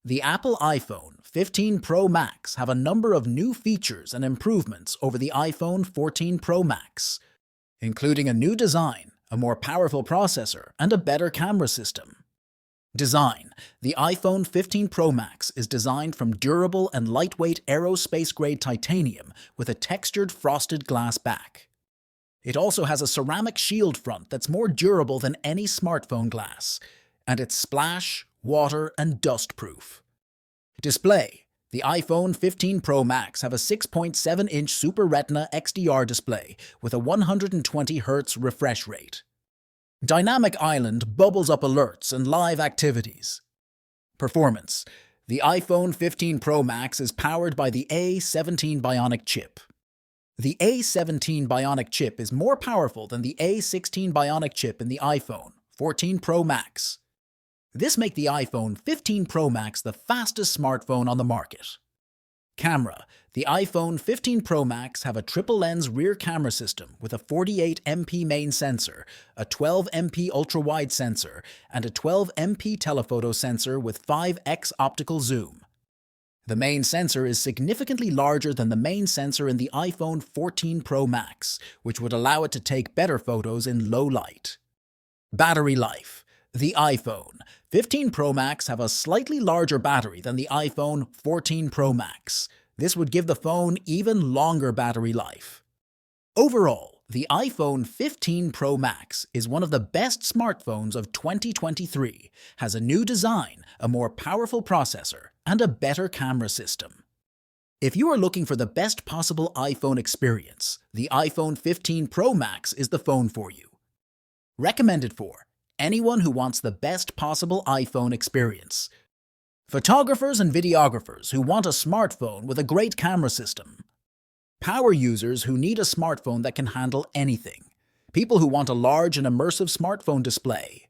The Apple iPhone 15 Pro Max have a number of new features and improvements over the iPhone 14 Pro Max, including a new design, a more powerful processor, and a better camera system. Design. The iPhone 15 Pro Max is designed from durable and lightweight aerospace-grade titanium with a textured frosted glass back. It also has a ceramic shield front that's more durable than any smartphone glass, and it's splash, water, and dust-proof. Display. The iPhone 15 Pro Max have a 6.7-inch Super Retina XDR display with a 120Hz refresh rate. Dynamic Island bubbles up alerts and live activities. Performance. The iPhone 15 Pro Max is powered by the A17 Bionic chip. The A17 Bionic chip is more powerful than the A16 Bionic chip in the iPhone 14 Pro Max. This makes the iPhone 15 Pro Max the fastest smartphone on the market. Camera. The iPhone 15 Pro Max have a triple-lens rear camera system with a 48MP main sensor, a 12MP ultra-wide sensor, and a 12MP telephoto sensor with 5x optical zoom. The main sensor is significantly larger than the main sensor in the iPhone 14 Pro Max, which would allow it to take better photos in low light. Battery life. The iPhone 15 Pro Max have a slightly larger battery than the iPhone 14 Pro Max. This would give the phone even longer battery life. Overall, the iPhone 15 Pro Max is one of the best smartphones of 2023, has a new design, a more powerful processor, and a better camera system. If you are looking for the best possible iPhone experience, the iPhone 15 Pro Max is the phone for you. Recommended for anyone who wants the best possible iPhone experience. Photographers and videographers who want a smartphone with a great camera system. Power users who need a smartphone that can handle anything. People who want a large and immersive smartphone display.